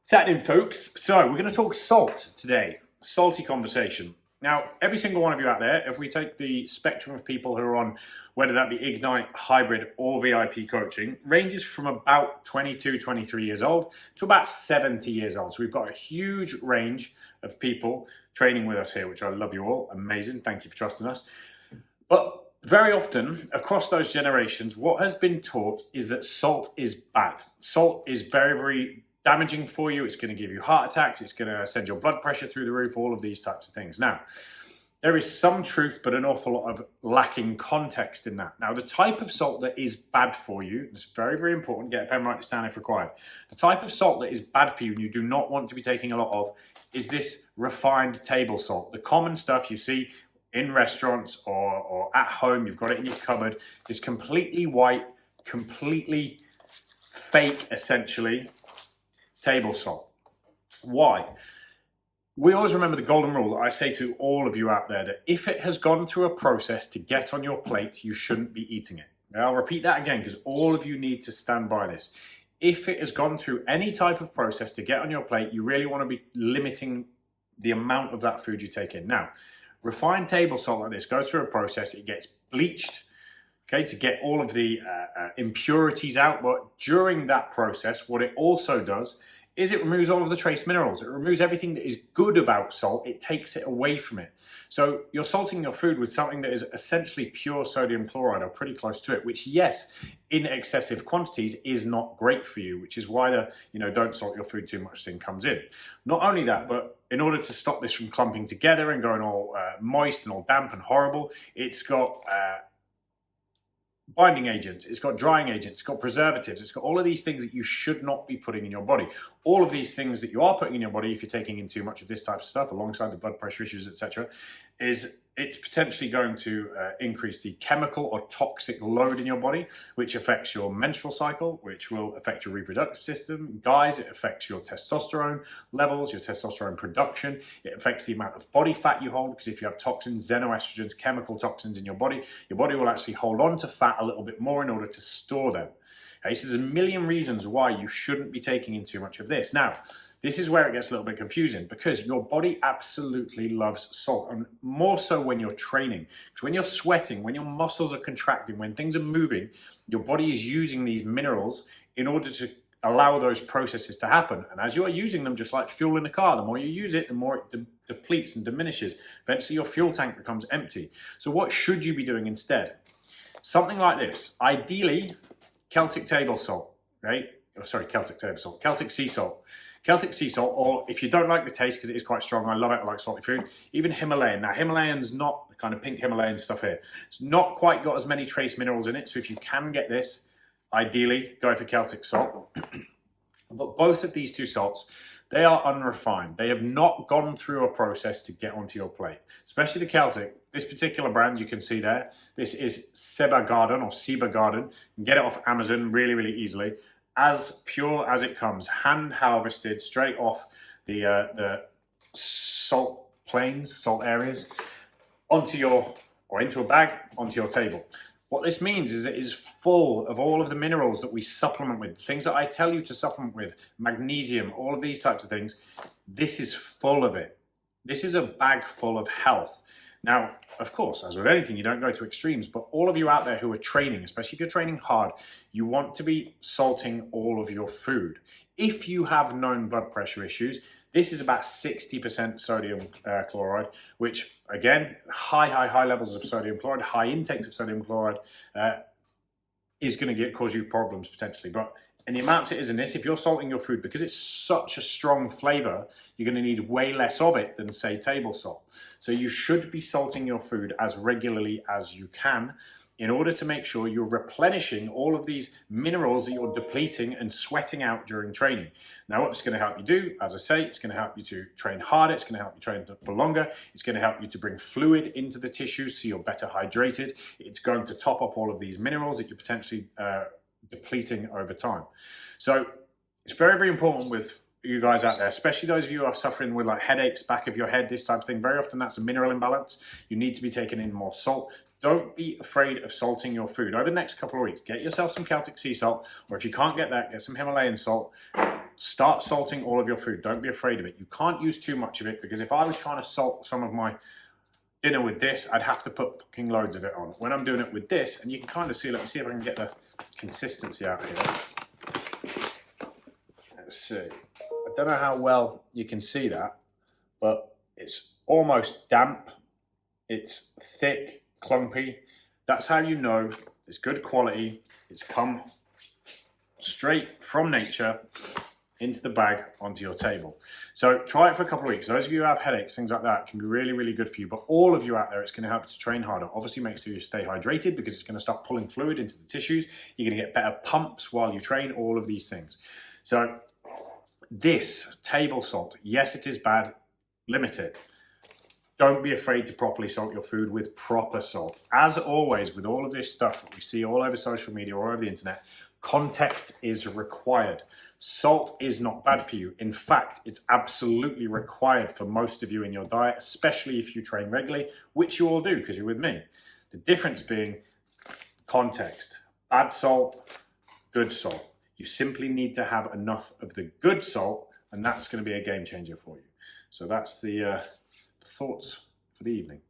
Sat in, folks. So we're going to talk salt today. Salty conversation. Now, every single one of you out there, if we take the spectrum of people who are on, whether that be Ignite, Hybrid, or VIP coaching, ranges from about 22, 23 years old to about 70 years old. So we've got a huge range of people training with us here, which I love you all. Amazing. Thank you for trusting us. But very often across those generations, what has been taught is that salt is bad. Salt is very, very damaging for you. It's going to give you heart attacks. It's going to send your blood pressure through the roof, all of these types of things. Now, there is some truth, but an awful lot of lacking context in that. Now, the type of salt that is bad for you, it's very, very important, get a pen, write this down if required. The type of salt that is bad for you and you do not want to be taking a lot of is this refined table salt. The common stuff you see in restaurants or at home, you've got it in your cupboard, is completely white, completely fake, essentially, table salt. Why? We always remember the golden rule that I say to all of you out there, that if it has gone through a process to get on your plate, you shouldn't be eating it. Now, I'll repeat that again because all of you need to stand by this. If it has gone through any type of process to get on your plate, you really want to be limiting the amount of that food you take in. Now, refined table salt like this goes through a process, it gets bleached, okay, to get all of the impurities out. But during that process, what it also does is it removes all of the trace minerals. It removes everything that is good about salt. It takes it away from it. So you're salting your food with something that is essentially pure sodium chloride or pretty close to it, which, yes, in excessive quantities is not great for you, which is why the, don't salt your food too much thing comes in. Not only that, but in order to stop this from clumping together and going all moist and all damp and horrible, it's got binding agents, it's got drying agents, it's got preservatives, it's got all of these things that you should not be putting in your body. All of these things that you are putting in your body, if you're taking in too much of this type of stuff, alongside the blood pressure issues, etc., is it's potentially going to increase the chemical or toxic load in your body, which affects your menstrual cycle, which will affect your reproductive system. Guys, it affects your testosterone levels, your testosterone production. It affects the amount of body fat you hold, because if you have toxins, xenoestrogens, chemical toxins in your body will actually hold on to fat a little bit more in order to store them. Okay, so there's a million reasons why you shouldn't be taking in too much of this. Now, this is where it gets a little bit confusing, because your body absolutely loves salt, and more so when you're training. Because when you're sweating, when your muscles are contracting, when things are moving, your body is using these minerals in order to allow those processes to happen. And as you are using them, just like fuel in a car, the more you use it, the more it depletes and diminishes. Eventually your fuel tank becomes empty. So what should you be doing instead? Something like this. Ideally, Celtic table salt, right? Oh, sorry, Celtic table salt, Celtic sea salt. Celtic sea salt, or if you don't like the taste because it is quite strong, I love it, I like salty food, even Himalayan. Now, Himalayan's not the kind of pink Himalayan stuff here. It's not quite got as many trace minerals in it, so if you can get this, ideally, go for Celtic salt. But both of these two salts, they are unrefined. They have not gone through a process to get onto your plate, especially the Celtic. This particular brand you can see there, this is Seba Garden or Seba Garden. You can get it off Amazon really, really easily. As pure as it comes, hand harvested straight off the salt plains, salt areas, into a bag, onto your table. What this means is it is full of all of the minerals that we supplement with, things that I tell you to supplement with, magnesium, all of these types of things. This is full of it. This is a bag full of health. Now, of course, as with anything, you don't go to extremes, but all of you out there who are training, especially if you're training hard, you want to be salting all of your food. If you have known blood pressure issues, this is about 60% sodium chloride, which, again, high levels of sodium chloride, high intakes of sodium chloride is going to cause you problems potentially. But in the amount it is in this, if you're salting your food, because it's such a strong flavor, you're going to need way less of it than, say, table salt. So you should be salting your food as regularly as you can in order to make sure you're replenishing all of these minerals that you're depleting and sweating out during training. Now, what it's going to help you do, as I say, it's going to help you to train harder, it's going to help you train for longer, it's going to help you to bring fluid into the tissues so you're better hydrated, it's going to top up all of these minerals that you're potentially depleting over time. So it's very, very important with you guys out there, especially those of you who are suffering with like headaches, back of your head, this type of thing. Very often that's a mineral imbalance. You need to be taking in more salt. Don't be afraid of salting your food. Over the next couple of weeks, get yourself some Celtic sea salt, or if you can't get that, get some Himalayan salt. Start salting all of your food. Don't be afraid of it. You can't use too much of it, because if I was trying to salt some of my dinner with this, I'd have to put fucking loads of it on. When I'm doing it with this, and you can kind of see, let me see if I can get the consistency out here. Let's see. I don't know how well you can see that, but it's almost damp. It's thick, clumpy. That's how you know it's good quality. It's come straight from nature into the bag onto your table. So try it for a couple of weeks. Those of you who have headaches, things like that, can be really, really good for you. But all of you out there, it's going to help you to train harder. Obviously, make sure you stay hydrated, because it's going to start pulling fluid into the tissues. You're going to get better pumps while you train, all of these things. So this table salt, yes, it is bad. Limit it. Don't be afraid to properly salt your food with proper salt. As always, with all of this stuff that we see all over social media, all over the internet, context is required. Salt is not bad for you. In fact, it's absolutely required for most of you in your diet, especially if you train regularly, which you all do because you're with me. The difference being context. Bad salt, good salt. You simply need to have enough of the good salt, and that's going to be a game changer for you. So that's the thoughts for the evening.